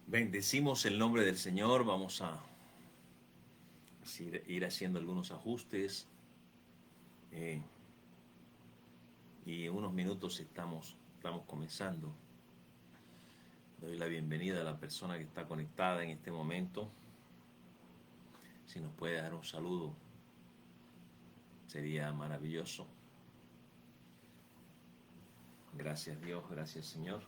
Bendecimos el nombre del Señor. Vamos a ir haciendo algunos ajustes eh, y en unos minutos estamos comenzando. Doy la bienvenida a la persona que está conectada en este momento. Si nos puede dar un saludo, sería maravilloso. Gracias Dios, gracias Señor.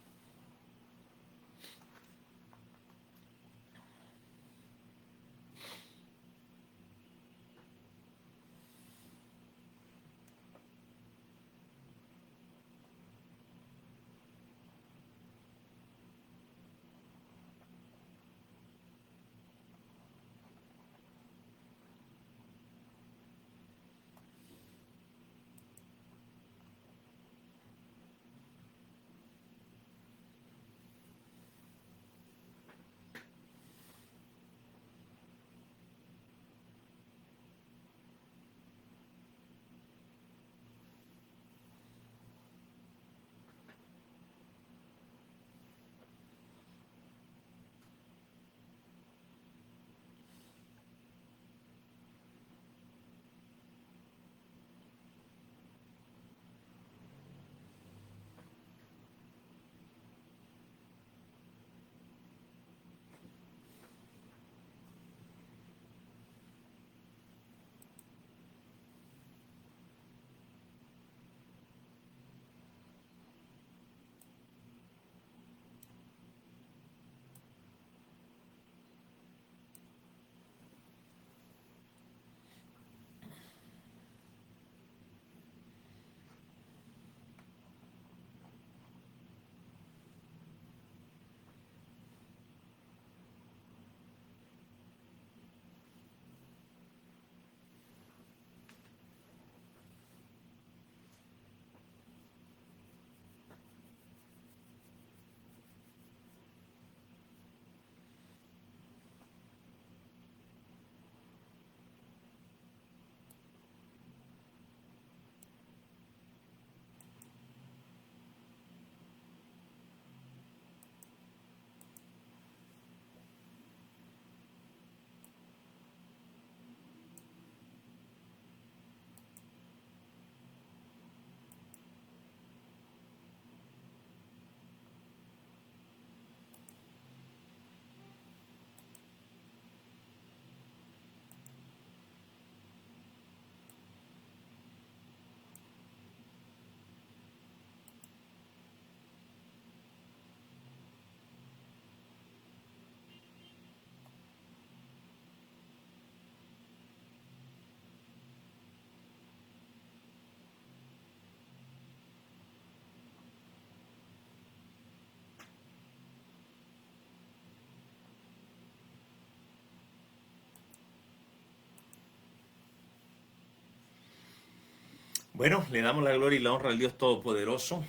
Bueno, le damos la gloria y la honra al Dios Todopoderoso.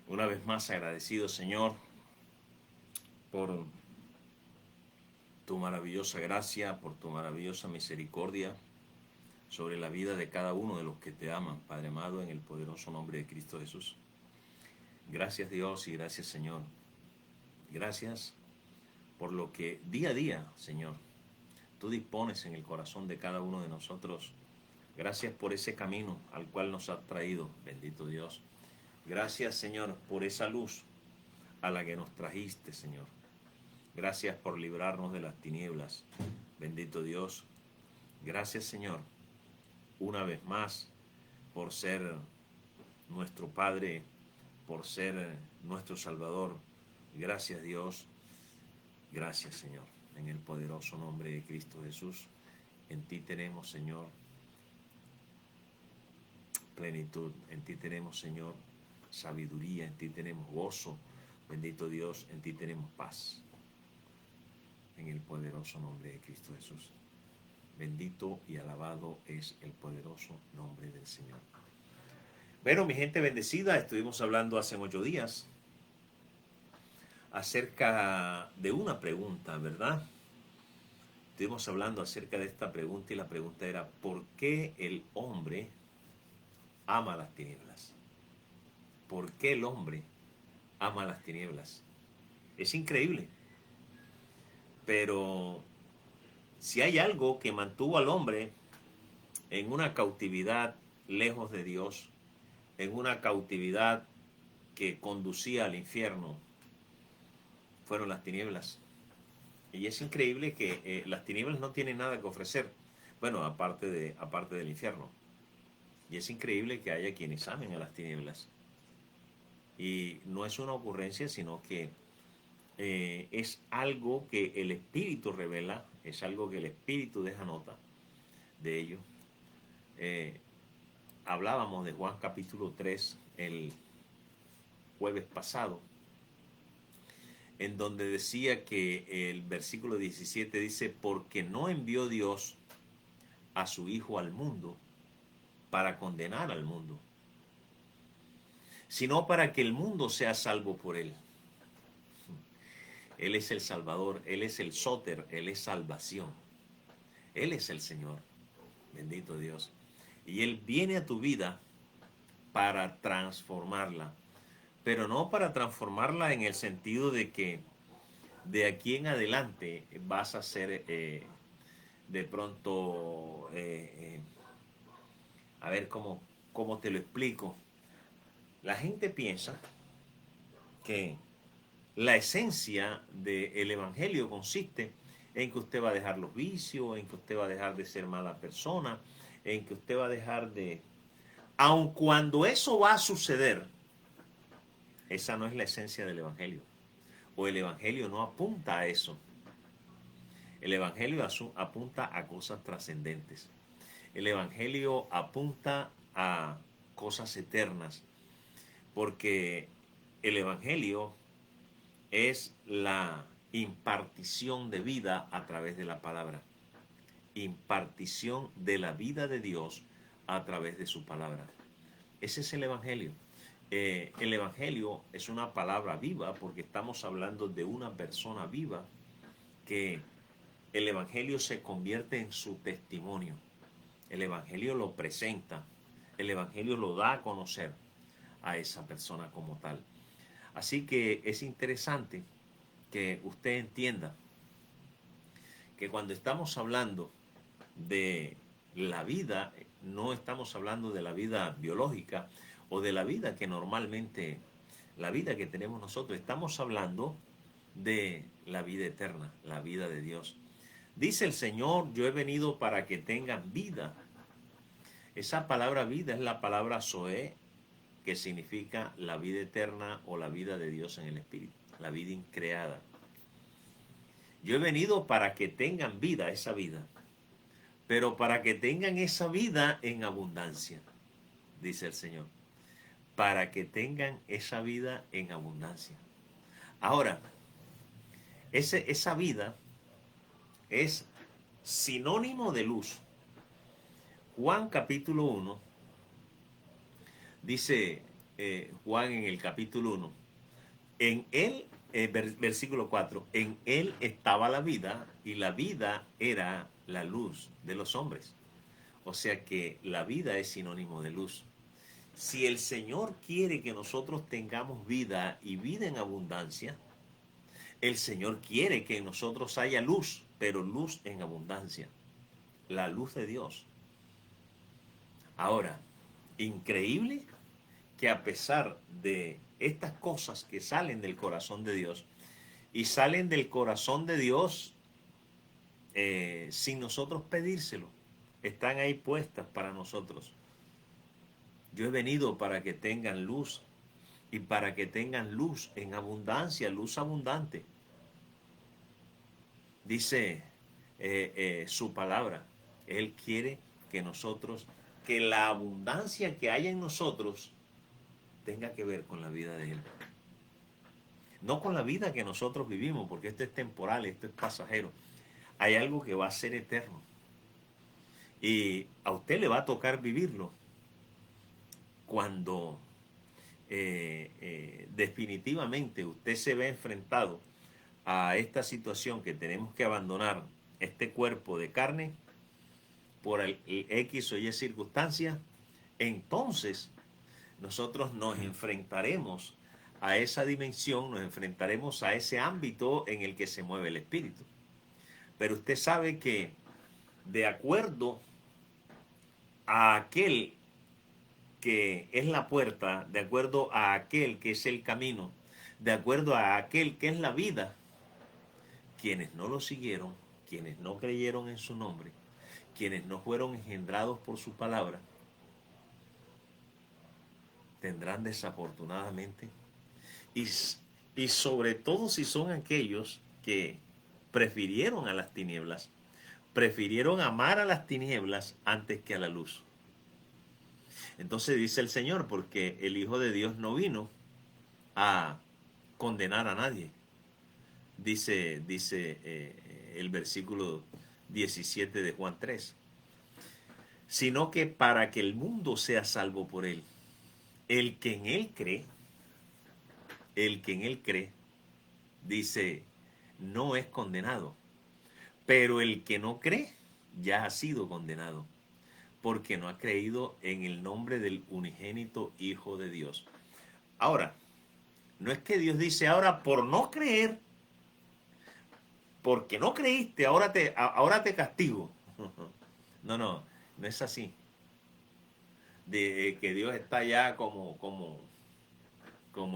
Una vez más agradecido, Señor, por tu maravillosa gracia, por tu maravillosa misericordia sobre la vida de cada uno de los que te aman, Padre amado, en el poderoso nombre de Cristo Jesús. Gracias Dios y gracias Señor. Gracias por lo que día a día, Señor, tú dispones en el corazón de cada uno de nosotros. Gracias por ese camino al cual nos has traído, bendito Dios. Gracias, Señor, por esa luz a la que nos trajiste, Señor. Gracias por librarnos de las tinieblas, bendito Dios. Gracias, Señor, una vez más, por ser nuestro Padre, por ser nuestro Salvador. Gracias, Dios. Gracias, Señor, en el poderoso nombre de Cristo Jesús. En ti tenemos, Señor, plenitud. En ti tenemos, Señor, sabiduría. En ti tenemos gozo. Bendito Dios, en ti tenemos paz. En el poderoso nombre de Cristo Jesús. Bendito y alabado es el poderoso nombre del Señor. Bueno, mi gente bendecida, estuvimos hablando hace 8 días acerca de una pregunta, ¿verdad? Estuvimos hablando acerca de esta pregunta y la pregunta era: ¿por qué el hombre ama las tinieblas? ¿Por qué el hombre ama las tinieblas. Es increíble. Pero si hay algo que mantuvo al hombre en una cautividad lejos de Dios, en una cautividad que conducía al infierno, fueron las tinieblas. Y es increíble que las tinieblas no tienen nada que ofrecer, bueno, aparte del infierno. Y es increíble que haya quienes amen a las tinieblas. Y no es una ocurrencia, sino que es algo que el Espíritu revela, es algo que el Espíritu deja nota de ello. Hablábamos de Juan capítulo 3 el jueves pasado, en donde decía que el versículo 17 dice, porque no envió Dios a su Hijo al mundo para condenar al mundo, sino para que el mundo sea salvo por él. Él es el Salvador, Él es el Sóter, Él es salvación. Él es el Señor, bendito Dios. Y Él viene a tu vida para transformarla, pero no para transformarla en el sentido de que de aquí en adelante vas a ser de pronto, a ver cómo te lo explico. La gente piensa que la esencia del Evangelio consiste en que usted va a dejar los vicios, en que usted va a dejar de ser mala persona, en que usted va a dejar de... Aun cuando eso va a suceder, esa no es la esencia del Evangelio. O el Evangelio no apunta a eso. El Evangelio apunta a cosas trascendentes. El Evangelio apunta a cosas eternas. Porque el Evangelio es la impartición de vida a través de la palabra. Impartición de la vida de Dios a través de su palabra. Ese es el Evangelio. El Evangelio es una palabra viva porque estamos hablando de una persona viva que el Evangelio se convierte en su testimonio. El Evangelio lo presenta. El Evangelio lo da a conocer a esa persona como tal. Así que es interesante que usted entienda que cuando estamos hablando de la vida, no estamos hablando de la vida biológica o de la vida que normalmente, la vida que tenemos nosotros, estamos hablando de la vida eterna, la vida de Dios. Dice el Señor, yo he venido para que tengan vida. Esa palabra vida es la palabra Zoé, que significa la vida eterna o la vida de Dios en el Espíritu, la vida increada. Yo he venido para que tengan vida, esa vida, pero para que tengan esa vida en abundancia, dice el Señor, para que tengan esa vida en abundancia. Ahora, esa vida es sinónimo de luz. Juan capítulo 1, dice Juan en el capítulo 1, en él, versículo 4, en él estaba la vida y la vida era la luz de los hombres. O sea que la vida es sinónimo de luz. Si el Señor quiere que nosotros tengamos vida y vida en abundancia, el Señor quiere que en nosotros haya luz, pero luz en abundancia. La luz de Dios. Ahora, increíble que a pesar de estas cosas que salen del corazón de Dios, y salen del corazón de Dios sin nosotros pedírselo, están ahí puestas para nosotros. Yo he venido para que tengan luz y para que tengan luz en abundancia, luz abundante. Dice su palabra, Él quiere que nosotros, que la abundancia que haya en nosotros tenga que ver con la vida de Él. No con la vida que nosotros vivimos, porque esto es temporal, esto es pasajero. Hay algo que va a ser eterno. Y a usted le va a tocar vivirlo cuando definitivamente usted se ve enfrentado a esta situación que tenemos que abandonar este cuerpo de carne por el X o Y circunstancia. Entonces nosotros nos enfrentaremos a esa dimensión, nos enfrentaremos a ese ámbito en el que se mueve el espíritu. Pero usted sabe que de acuerdo a aquel que es la puerta, de acuerdo a aquel que es el camino, de acuerdo a aquel que es la vida, quienes no lo siguieron, quienes no creyeron en su nombre, quienes no fueron engendrados por su palabra, tendrán desafortunadamente, y, y sobre todo si son aquellos que prefirieron a las tinieblas, prefirieron amar a las tinieblas antes que a la luz. Entonces dice el Señor, porque el Hijo de Dios no vino a condenar a nadie. Dice el versículo 17 de Juan 3, sino que para que el mundo sea salvo por él. El que en él cree, el que en él cree, dice, no es condenado. Pero el que no cree ya ha sido condenado, porque no ha creído en el nombre del unigénito Hijo de Dios. Ahora, no es que Dios dice, ahora por no creer, porque no creíste, ahora te castigo. No, no, no es así. De que Dios está ya como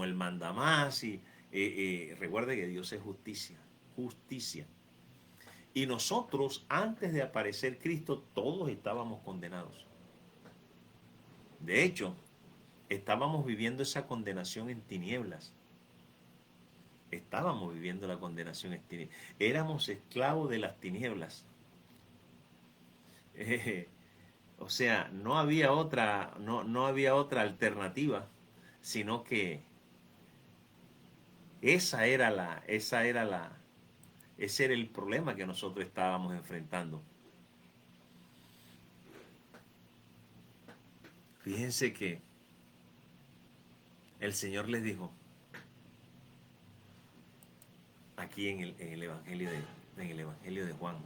el mandamás y recuerde que Dios es justicia, justicia. Y nosotros, antes de aparecer Cristo, todos estábamos condenados. De hecho, estábamos viviendo esa condenación en tinieblas. Estábamos viviendo la condenación en tinieblas. Éramos esclavos de las tinieblas. O sea, no había otra alternativa, sino que ese era el problema que nosotros estábamos enfrentando. Fíjense que el Señor les dijo, aquí en el Evangelio de Juan,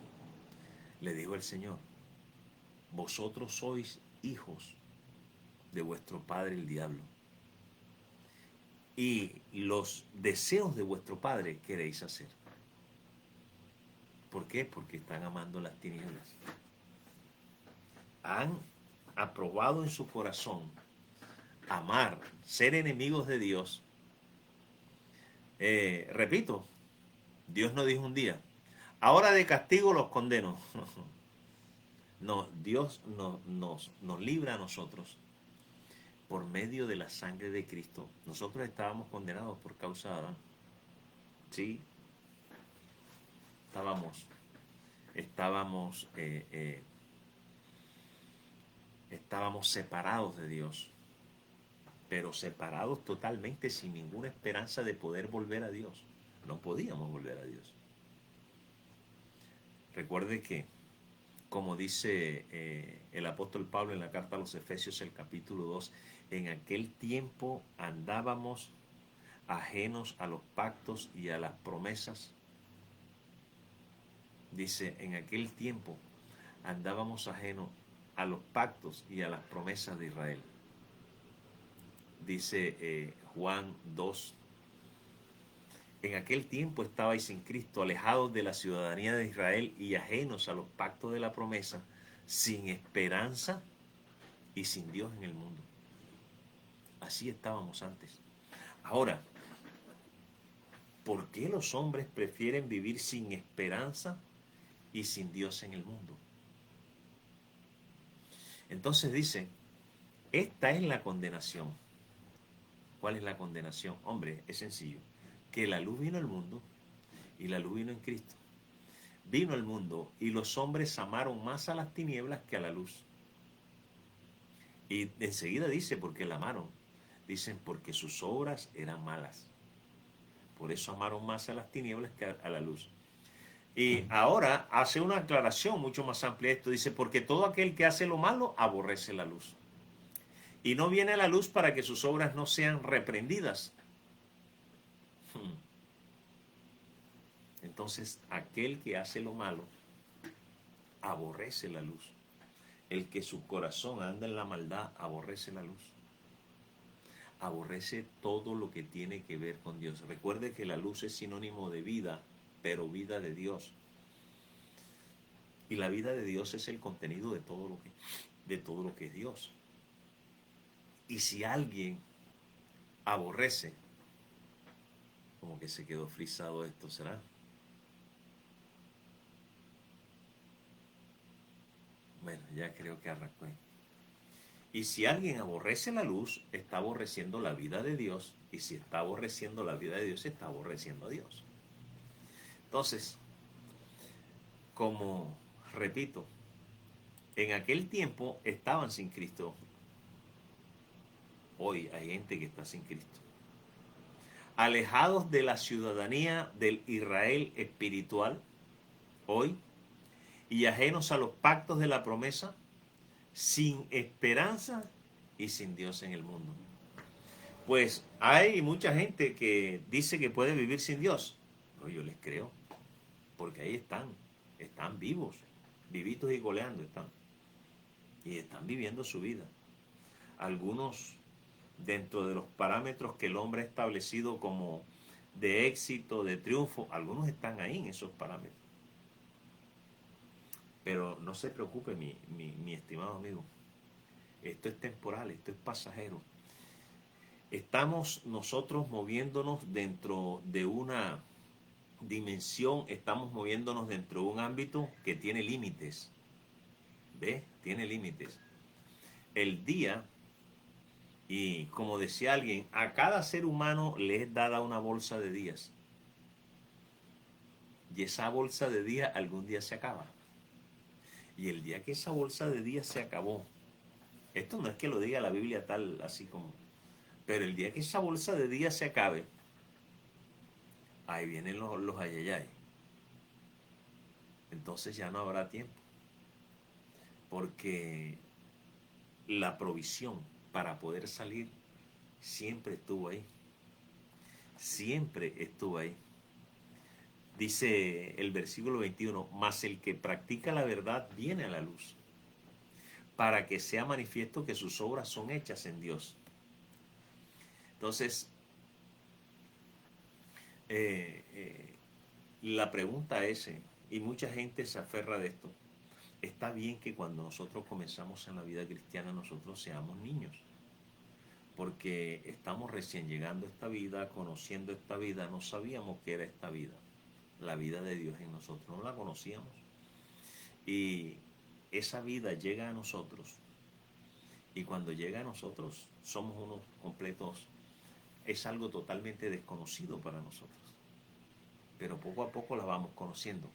le dijo el Señor, vosotros sois hijos de vuestro padre el diablo, y los deseos de vuestro padre queréis hacer. ¿Por qué? Porque están amando las tinieblas. Han aprobado en su corazón amar, ser enemigos de Dios. Repito, Dios no dijo un día, ahora de castigo los condeno. No, Dios nos libra a nosotros por medio de la sangre de Cristo. Nosotros estábamos condenados por causa de Adán. Sí, estábamos separados de Dios, pero separados totalmente sin ninguna esperanza de poder volver a Dios. No podíamos volver a Dios. Recuerde que, como dice el apóstol Pablo en la carta a los Efesios, el capítulo 2, en aquel tiempo andábamos ajenos a los pactos y a las promesas. Dice, en aquel tiempo andábamos ajenos a los pactos y a las promesas de Israel. Dice Juan 2, en aquel tiempo estabais sin Cristo, alejados de la ciudadanía de Israel y ajenos a los pactos de la promesa, sin esperanza y sin Dios en el mundo. Así estábamos antes. Ahora, ¿por qué los hombres prefieren vivir sin esperanza y sin Dios en el mundo? Entonces dice, esta es la condenación. ¿Cuál es la condenación? Hombre, es sencillo. Que la luz vino al mundo y la luz vino en Cristo. Vino al mundo y los hombres amaron más a las tinieblas que a la luz. Y enseguida dice, porque la amaron. Dicen, porque sus obras eran malas. Por eso amaron más a las tinieblas que a la luz. Y ahora hace una aclaración mucho más amplia esto. Dice, porque todo aquel que hace lo malo aborrece la luz. Y no viene a la luz para que sus obras no sean reprendidas. Entonces, aquel que hace lo malo aborrece la luz. El que su corazón anda en la maldad aborrece la luz. aborrece todo lo que tiene que ver con Dios. Recuerde que la luz es sinónimo de vida, pero vida de Dios. Y la vida de Dios es el contenido de todo lo que es Dios. Y si alguien aborrece, como que se quedó frisado esto, ¿será? Bueno, ya creo que arrancó. Y si alguien aborrece la luz, está aborreciendo la vida de Dios. Y si está aborreciendo la vida de Dios, está aborreciendo a Dios. Entonces, como repito, en aquel tiempo estaban sin Cristo. Hoy hay gente que está sin Cristo. Alejados de la ciudadanía del Israel espiritual, hoy, y ajenos a los pactos de la promesa, sin esperanza y sin Dios en el mundo. Pues hay mucha gente que dice que puede vivir sin Dios. No, yo les creo, porque ahí están vivos, vivitos y coleando están. Y están viviendo su vida. Algunos dentro de los parámetros que el hombre ha establecido como de éxito, de triunfo, algunos están ahí en esos parámetros. Pero no se preocupe, mi estimado amigo. Esto es temporal, esto es pasajero. Estamos nosotros moviéndonos dentro de una dimensión, estamos moviéndonos dentro de un ámbito que tiene límites. ¿Ve? Tiene límites. El día, y como decía alguien, a cada ser humano le es dada una bolsa de días. Y esa bolsa de días algún día se acaba. Y el día que esa bolsa de días se acabó, esto no es que lo diga la Biblia tal, así como, pero el día que esa bolsa de días se acabe, ahí vienen los ayayay. Entonces ya no habrá tiempo. Porque la provisión para poder salir siempre estuvo ahí. Siempre estuvo ahí. Dice el versículo 21, mas el que practica la verdad viene a la luz, para que sea manifiesto que sus obras son hechas en Dios. Entonces, la pregunta es, y mucha gente se aferra de esto, está bien que cuando nosotros comenzamos en la vida cristiana nosotros seamos niños, porque estamos recién llegando a esta vida, conociendo esta vida, no sabíamos qué era esta vida, la vida de Dios en nosotros, no la conocíamos. Y esa vida llega a nosotros, y cuando llega a nosotros somos unos completos, es algo totalmente desconocido para nosotros, pero poco a poco la vamos conociendo.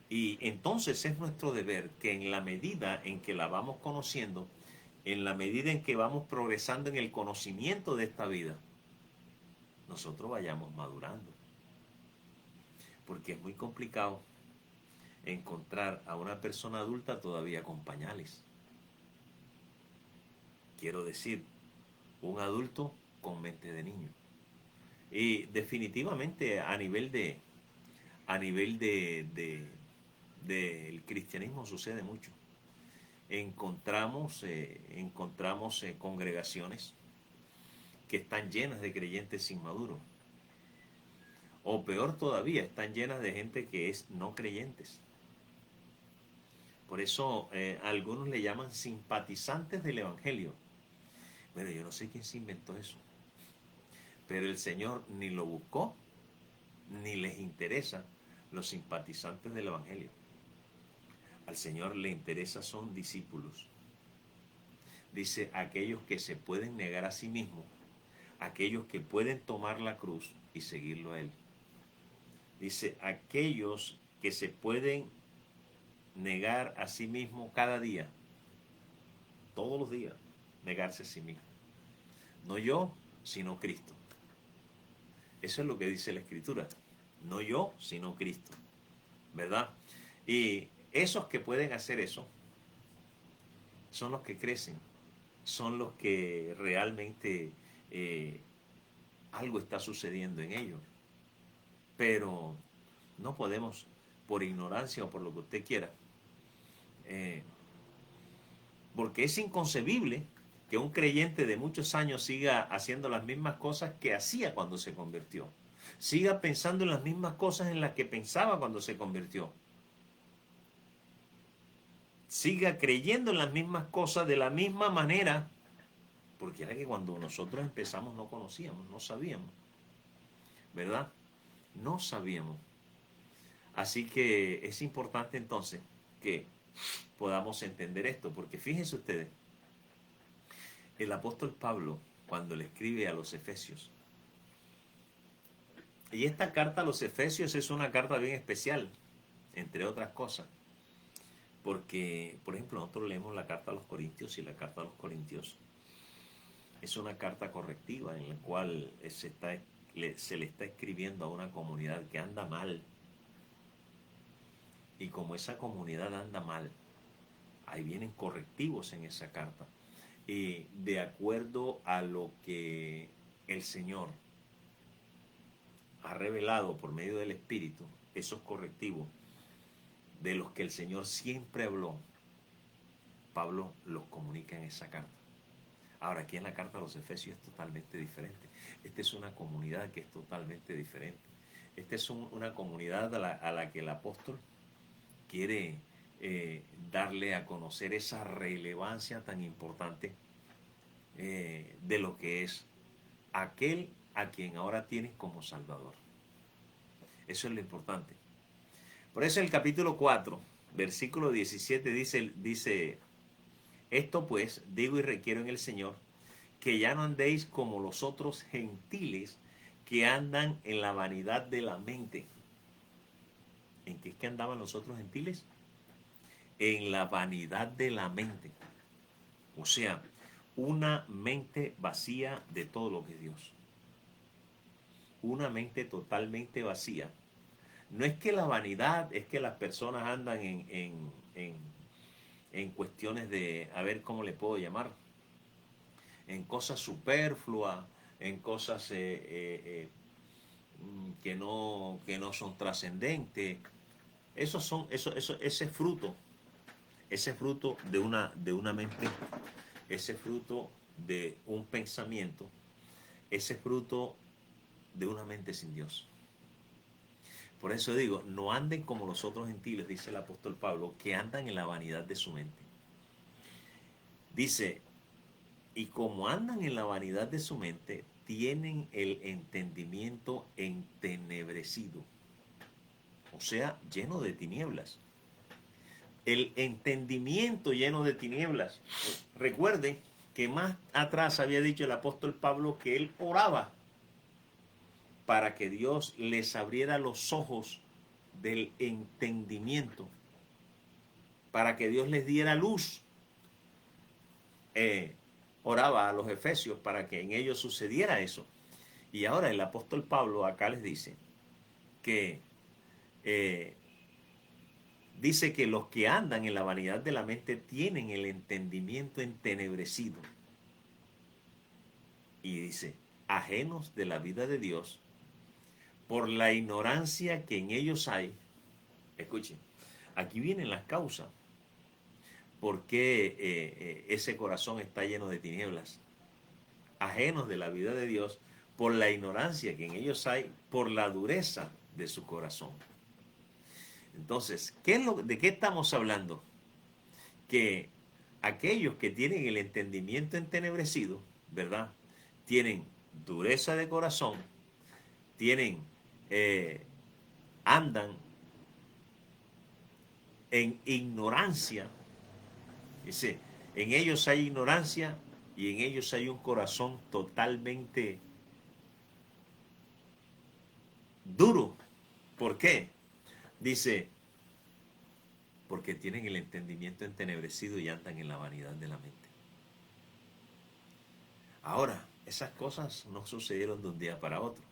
Y entonces es nuestro deber que en la medida en que la vamos conociendo, en la medida en que vamos progresando en el conocimiento de esta vida, nosotros vayamos madurando. Porque es muy complicado encontrar a una persona adulta todavía con pañales. Quiero decir, un adulto con mente de niño. Y definitivamente a nivel del cristianismo sucede mucho. Encontramos congregaciones que están llenas de creyentes inmaduros. O peor todavía, están llenas de gente que es no creyentes. Por eso algunos le llaman simpatizantes del Evangelio. Bueno, yo no sé quién se inventó eso. Pero el Señor ni lo buscó, ni les interesa los simpatizantes del Evangelio. Al Señor le interesa son discípulos. Dice, aquellos que se pueden negar a sí mismos, aquellos que pueden tomar la cruz y seguirlo a Él. Dice, aquellos que se pueden negar a sí mismos cada día, todos los días, negarse a sí mismo. No yo, sino Cristo. Eso es lo que dice la Escritura. No yo, sino Cristo. ¿Verdad? Y esos que pueden hacer eso son los que crecen, son los que realmente algo está sucediendo en ellos. Pero no podemos, por ignorancia o por lo que usted quiera, porque es inconcebible que un creyente de muchos años siga haciendo las mismas cosas que hacía cuando se convirtió. Siga pensando en las mismas cosas en las que pensaba cuando se convirtió. Siga creyendo en las mismas cosas de la misma manera, porque era que cuando nosotros empezamos no conocíamos, no sabíamos, ¿verdad? No sabíamos. Así que es importante entonces que podamos entender esto, porque fíjense ustedes, el apóstol Pablo, cuando le escribe a los Efesios, y esta carta a los Efesios es una carta bien especial, entre otras cosas, porque, por ejemplo, nosotros leemos la carta a los Corintios y la carta a los Corintios es una carta correctiva en la cual se le está escribiendo a una comunidad que anda mal. Y como esa comunidad anda mal, ahí vienen correctivos en esa carta. Y de acuerdo a lo que el Señor ha revelado por medio del Espíritu, esos correctivos de los que el Señor siempre habló, Pablo los comunica en esa carta. Ahora, aquí en la carta a los Efesios es totalmente diferente. Esta es una comunidad que es totalmente diferente. Esta es una comunidad a la que el apóstol quiere darle a conocer esa relevancia tan importante de lo que es aquel a quien ahora tienes como Salvador. Eso es lo importante. Por eso el capítulo 4, versículo 17 dice, esto pues digo y requiero en el Señor, que ya no andéis como los otros gentiles que andan en la vanidad de la mente. ¿En qué es que andaban los otros gentiles? En la vanidad de la mente. O sea, una mente vacía de todo lo que es Dios. Una mente totalmente vacía. No es que la vanidad, es que las personas andan en cuestiones de, a ver cómo le puedo llamar, en cosas superfluas, en cosas que no son trascendentes. Ese fruto de una mente, ese fruto de un pensamiento, ese fruto de una mente sin Dios. Por eso digo, no anden como los otros gentiles, dice el apóstol Pablo, que andan en la vanidad de su mente. Dice, y como andan en la vanidad de su mente, tienen el entendimiento entenebrecido, o sea, lleno de tinieblas. El entendimiento lleno de tinieblas. Recuerden que más atrás había dicho el apóstol Pablo que él oraba para que Dios les abriera los ojos del entendimiento, para que Dios les diera luz. Oraba a los efesios para que en ellos sucediera eso. Y ahora el apóstol Pablo acá les dice que los que andan en la vanidad de la mente tienen el entendimiento entenebrecido. Y dice, ajenos de la vida de Dios, por la ignorancia que en ellos hay. Escuchen, aquí vienen las causas. ¿Por qué ese corazón está lleno de tinieblas? Ajenos de la vida de Dios, por la ignorancia que en ellos hay, por la dureza de su corazón. Entonces, ¿de qué estamos hablando? Que aquellos que tienen el entendimiento entenebrecido, ¿verdad? Tienen dureza de corazón, andan en ignorancia. Dice, en ellos hay ignorancia y en ellos hay un corazón totalmente duro. ¿Por qué? Dice, porque tienen el entendimiento entenebrecido y andan en la vanidad de la mente. Ahora, esas cosas no sucedieron de un día para otro.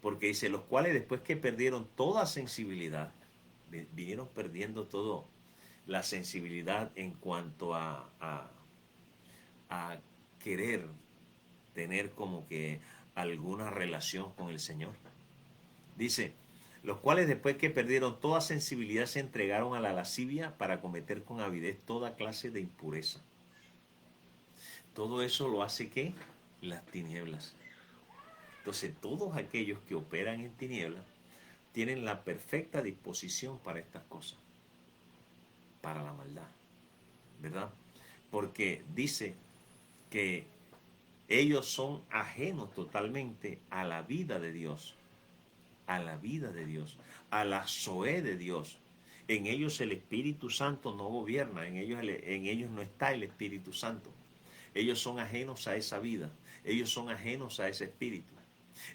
Porque dice, los cuales después que perdieron toda sensibilidad, vinieron perdiendo todo, la sensibilidad en cuanto a querer tener como que alguna relación con el Señor. Dice, los cuales después que perdieron toda sensibilidad se entregaron a la lascivia para cometer con avidez toda clase de impureza. Todo eso lo hace ¿qué? Las tinieblas. Entonces, todos aquellos que operan en tinieblas tienen la perfecta disposición para estas cosas, para la maldad, ¿verdad? Porque dice que ellos son ajenos totalmente a la vida de Dios, a la vida de Dios, a la Zoé de Dios. En ellos el Espíritu Santo no gobierna, en ellos no está el Espíritu Santo. Ellos son ajenos a esa vida, ellos son ajenos a ese espíritu.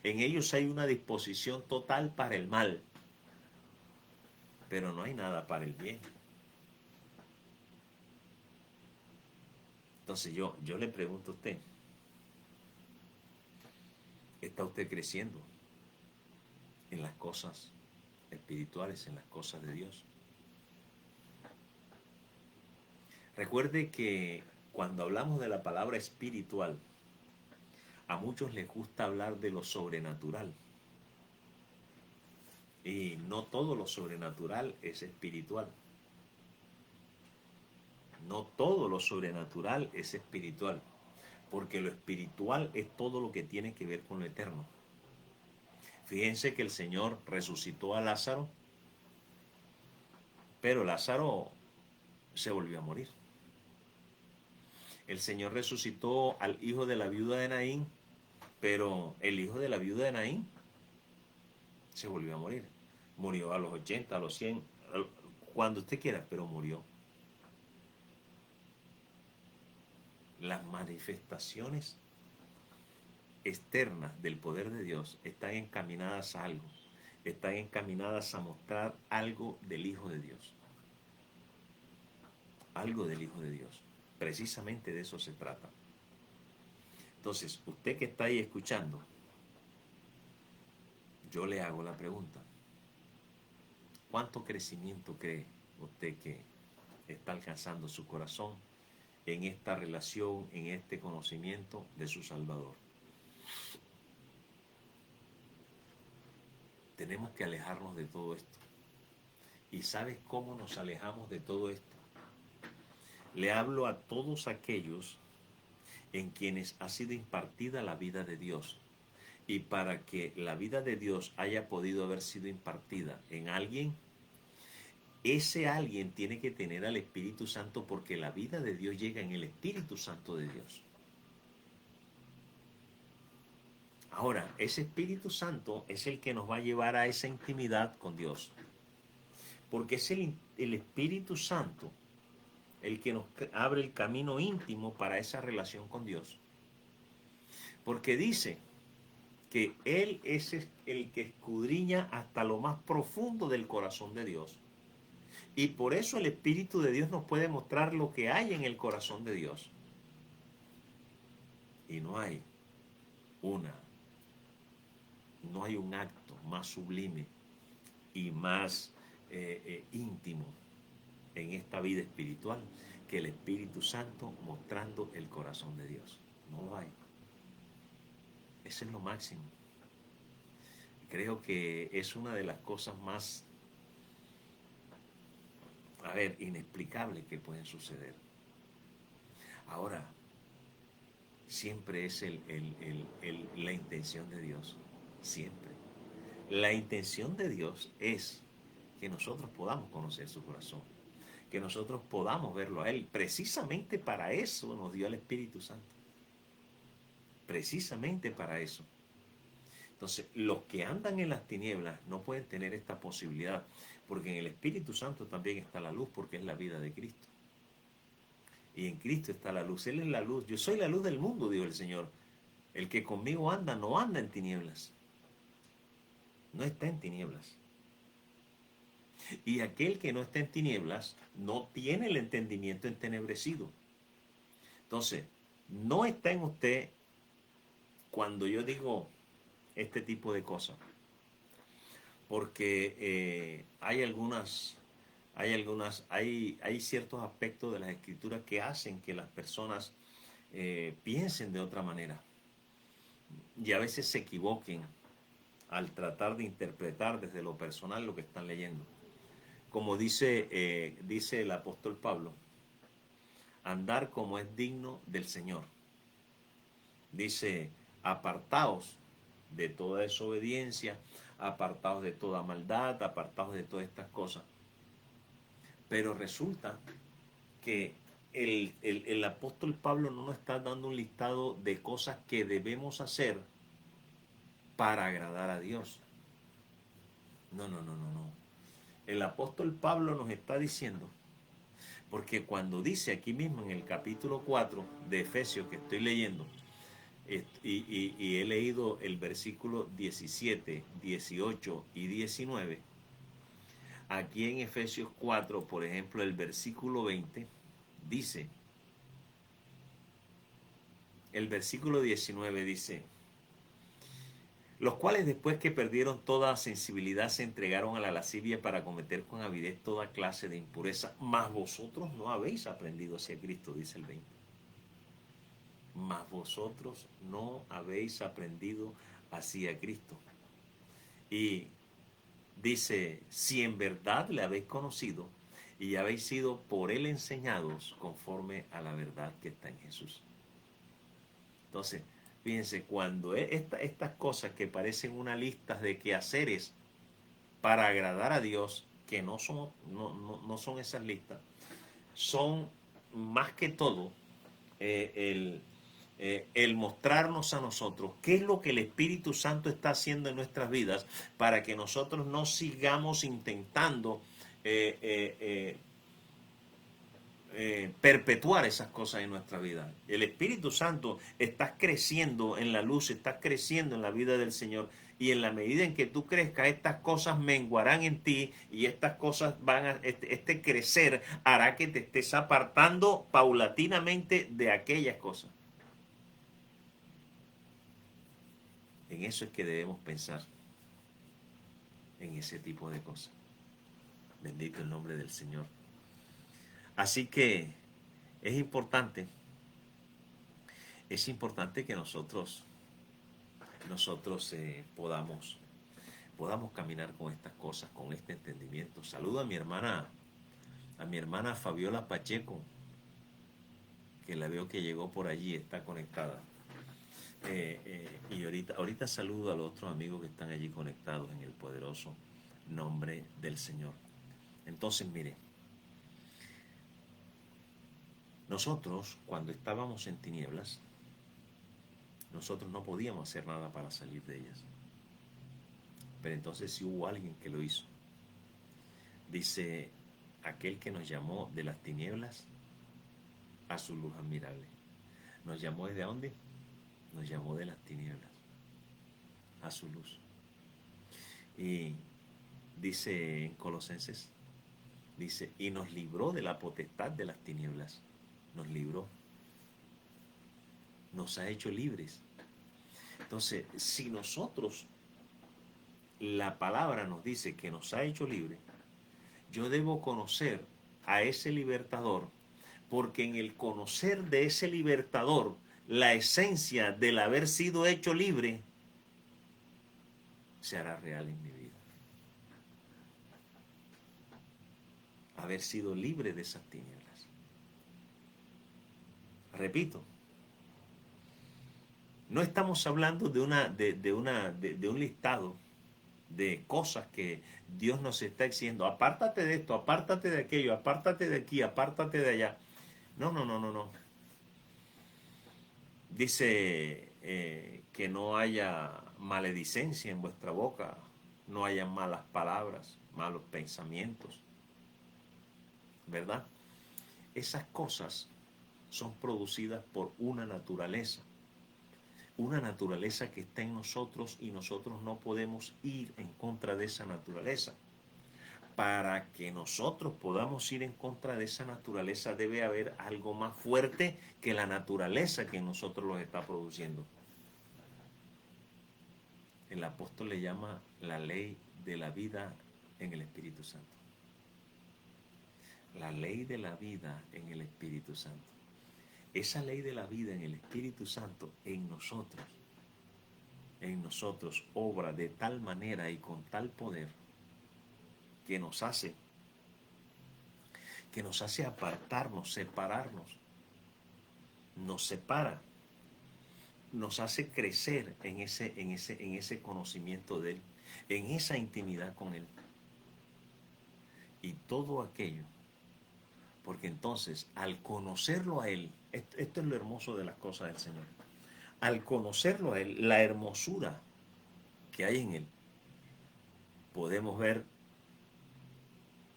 En ellos hay una disposición total para el mal, pero no hay nada para el bien. Entonces yo le pregunto a usted, ¿está usted creciendo en las cosas espirituales, en las cosas de Dios? Recuerde que cuando hablamos de la palabra espiritual, a muchos les gusta hablar de lo sobrenatural. Y no todo lo sobrenatural es espiritual. No todo lo sobrenatural es espiritual. Porque lo espiritual es todo lo que tiene que ver con lo eterno. Fíjense que el Señor resucitó a Lázaro, pero Lázaro se volvió a morir. El Señor resucitó al hijo de la viuda de Naín, pero el hijo de la viuda de Naín se volvió a morir. Murió a los 80, a los 100, cuando usted quiera, pero murió. Las manifestaciones externas del poder de Dios están encaminadas a algo. Están encaminadas a mostrar algo del Hijo de Dios. Algo del Hijo de Dios. Precisamente de eso se trata. Entonces, usted que está ahí escuchando, yo le hago la pregunta. ¿Cuánto crecimiento cree usted que está alcanzando su corazón en esta relación, en este conocimiento de su Salvador? Tenemos que alejarnos de todo esto. ¿Y sabes cómo nos alejamos de todo esto? Le hablo a todos aquellos en quienes ha sido impartida la vida de Dios. Y para que la vida de Dios haya podido haber sido impartida en alguien, ese alguien tiene que tener al Espíritu Santo, porque la vida de Dios llega en el Espíritu Santo de Dios. Ahora, ese Espíritu Santo es el que nos va a llevar a esa intimidad con Dios. Porque es el Espíritu Santo el que nos abre el camino íntimo para esa relación con Dios. Porque dice que Él es el que escudriña hasta lo más profundo del corazón de Dios. Y por eso el Espíritu de Dios nos puede mostrar lo que hay en el corazón de Dios. Y no hay un acto más sublime y más íntimo en esta vida espiritual que el Espíritu Santo mostrando el corazón de Dios. No lo hay. Eso es lo máximo. Creo que es una de las cosas más, inexplicables que pueden suceder. Ahora, siempre es la intención de Dios. Siempre. La intención de Dios es que nosotros podamos conocer su corazón, que nosotros podamos verlo a Él. Precisamente para eso nos dio el Espíritu Santo. Precisamente para eso. Entonces, los que andan en las tinieblas no pueden tener esta posibilidad, porque en el Espíritu Santo también está la luz, porque es la vida de Cristo. Y en Cristo está la luz. Él es la luz. Yo soy la luz del mundo, dijo el Señor. El que conmigo anda, no anda en tinieblas. No está en tinieblas. Y aquel que no está en tinieblas no tiene el entendimiento entenebrecido. Entonces, no está en usted cuando yo digo este tipo de cosas. Porque hay ciertos aspectos de las escrituras que hacen que las personas piensen de otra manera. Y a veces se equivoquen al tratar de interpretar desde lo personal lo que están leyendo. Como dice el apóstol Pablo, andar como es digno del Señor. Dice, apartaos de toda desobediencia, apartaos de toda maldad, apartaos de todas estas cosas. Pero resulta que el apóstol Pablo no nos está dando un listado de cosas que debemos hacer para agradar a Dios. No, no, no, no, no. El apóstol Pablo nos está diciendo, porque cuando dice aquí mismo en el capítulo 4 de Efesios que estoy leyendo, y he leído el versículo 17, 18 y 19, aquí en Efesios 4, por ejemplo, el versículo 20, dice, el versículo 19 dice, los cuales después que perdieron toda sensibilidad se entregaron a la lascivia para cometer con avidez toda clase de impureza, mas vosotros no habéis aprendido hacia Cristo, dice el 20. Mas vosotros no habéis aprendido hacia Cristo. Y dice, si en verdad le habéis conocido y habéis sido por él enseñados conforme a la verdad que está en Jesús. Entonces, fíjense, cuando estas cosas que parecen una lista de quehaceres para agradar a Dios, que no son, no son esas listas, son más que todo el mostrarnos a nosotros qué es lo que el Espíritu Santo está haciendo en nuestras vidas para que nosotros no sigamos intentando perpetuar esas cosas en nuestra vida. El Espíritu Santo, estás creciendo en la luz, estás creciendo en la vida del Señor, y en la medida en que tú crezcas, estas cosas menguarán en ti, y estas cosas van a, este crecer hará que te estés apartando paulatinamente de aquellas cosas. En eso es que debemos pensar, en ese tipo de cosas. Bendito el nombre del Señor. Así que es importante que nosotros podamos caminar con estas cosas, con este entendimiento. Saludo a mi hermana Fabiola Pacheco, que la veo que llegó por allí, está conectada. Y ahorita saludo a los otros amigos que están allí conectados en el poderoso nombre del Señor. Entonces, mire, nosotros cuando estábamos en tinieblas, nosotros no podíamos hacer nada para salir de ellas. Pero entonces sí hubo alguien que lo hizo. Dice, aquel que nos llamó de las tinieblas a su luz admirable. ¿Nos llamó desde dónde? Nos llamó de las tinieblas a su luz. Y dice en Colosenses, dice, y nos libró de la potestad de las tinieblas. Nos libró. Nos ha hecho libres. Entonces, si nosotros, la palabra nos dice que nos ha hecho libres, yo debo conocer a ese libertador, porque en el conocer de ese libertador, la esencia del haber sido hecho libre se hará real en mi vida. Haber sido libre de esas tinieblas. Repito, no estamos hablando de un listado de cosas que Dios nos está diciendo. Apártate de esto, apártate de aquello, apártate de aquí, apártate de allá. No, no, no, no, no. Dice que no haya maledicencia en vuestra boca, no haya malas palabras, malos pensamientos, ¿verdad? Esas cosas son producidas por una naturaleza que está en nosotros, y nosotros no podemos ir en contra de esa naturaleza. Para que nosotros podamos ir en contra de esa naturaleza debe haber algo más fuerte que la naturaleza que en nosotros los está produciendo. El apóstol le llama la ley de la vida en el Espíritu Santo. La ley de la vida en el Espíritu Santo. Esa ley de la vida en el Espíritu Santo en nosotros obra de tal manera y con tal poder que nos hace apartarnos, separarnos, nos separa nos hace crecer en ese conocimiento de Él, en esa intimidad con Él. Y todo aquello, porque entonces al conocerlo a Él, esto es lo hermoso de las cosas del Señor, al conocerlo a Él, la hermosura que hay en Él, podemos ver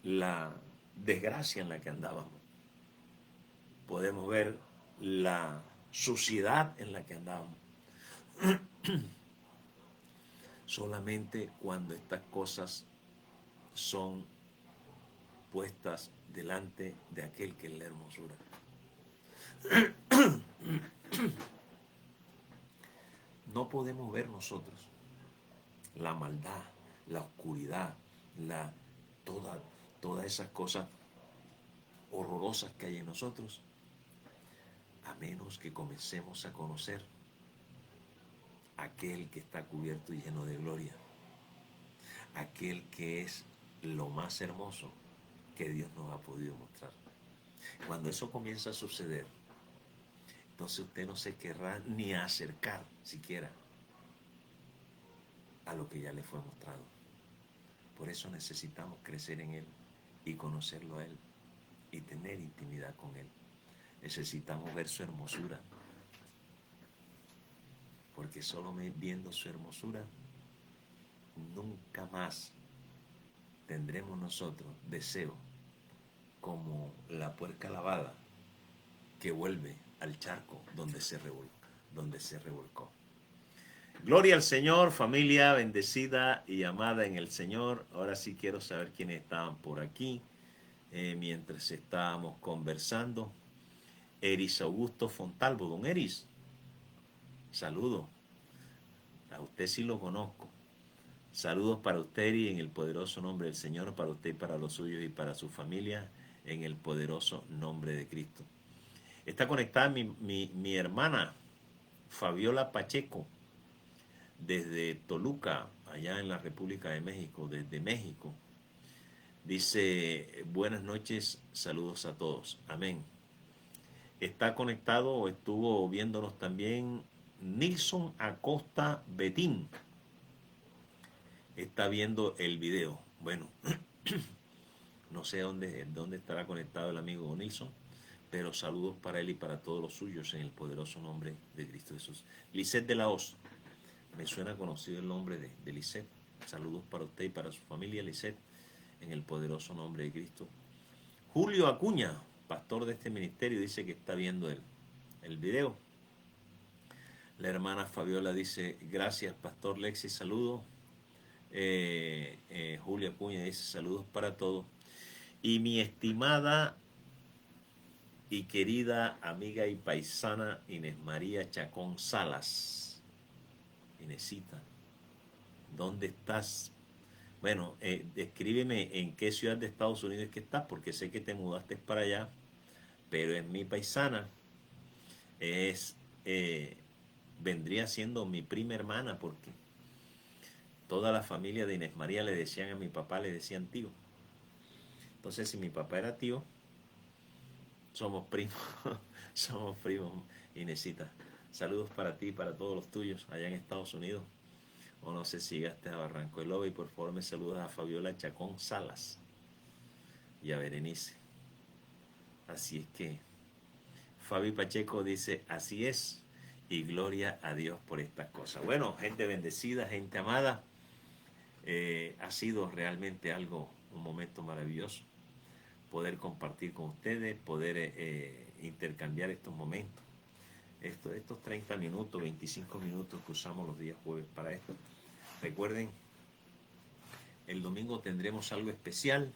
la desgracia en la que andábamos, podemos ver la suciedad en la que andábamos. Solamente cuando estas cosas son puestas delante de aquel que es la hermosura. No podemos ver nosotros la maldad, la oscuridad, todas esas cosas horrorosas que hay en nosotros, a menos que comencemos a conocer aquel que está cubierto y lleno de gloria, aquel que es lo más hermoso que Dios nos ha podido mostrar. Cuando eso comienza a suceder, entonces usted no se querrá ni acercar siquiera a lo que ya le fue mostrado. Por eso necesitamos crecer en Él y conocerlo a Él y tener intimidad con Él. Necesitamos ver su hermosura, porque solo viendo su hermosura, nunca más tendremos nosotros deseo como la puerca lavada que vuelve al charco donde se revolcó. Gloria al Señor, familia bendecida y amada en el Señor. Ahora sí quiero saber quiénes estaban por aquí mientras estábamos conversando. Eris Augusto Fontalvo, don Eris, saludo. A usted sí lo conozco. Saludos para usted y en el poderoso nombre del Señor, para usted y para los suyos y para su familia, en el poderoso nombre de Cristo. Está conectada mi hermana Fabiola Pacheco, desde Toluca, allá en la República de México, desde México. Dice, buenas noches, saludos a todos. Amén. Está conectado o estuvo viéndonos también Nilson Acosta Betín. Está viendo el video. Bueno, no sé dónde estará conectado el amigo Nilson, pero saludos para él y para todos los suyos en el poderoso nombre de Cristo Jesús. Lisette de la Hoz. Me suena conocido el nombre de Lisette. Saludos para usted y para su familia, Lisette, en el poderoso nombre de Cristo. Julio Acuña, pastor de este ministerio, dice que está viendo el video. La hermana Fabiola dice, gracias, pastor Lexi, saludos. Julio Acuña dice, saludos para todos. Y mi estimada y querida amiga y paisana Inés María Chacón Salas. Inesita, ¿dónde estás? Bueno, escríbeme en qué ciudad de Estados Unidos es que estás, porque sé que te mudaste para allá, pero es mi paisana, vendría siendo mi prima hermana, porque toda la familia de Inés María le decían a mi papá, le decían tío. Entonces, si mi papá era tío, somos primos, somos primos, Inesita. Saludos para ti y para todos los tuyos allá en Estados Unidos. O no sé si llegaste a Barranco del Lobo, y por favor me saludas a Fabiola Chacón Salas y a Berenice. Así es que Fabi Pacheco dice, así es, y gloria a Dios por estas cosas. Bueno, gente bendecida, gente amada, ha sido realmente un momento maravilloso poder compartir con ustedes, poder intercambiar estos momentos, estos 30 minutos, 25 minutos que usamos los días jueves para esto. Recuerden, el domingo tendremos algo especial,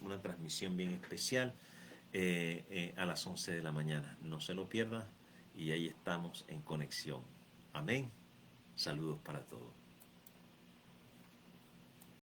una transmisión bien especial a las 11 de la mañana. No se lo pierda y ahí estamos en conexión. Amén. Saludos para todos.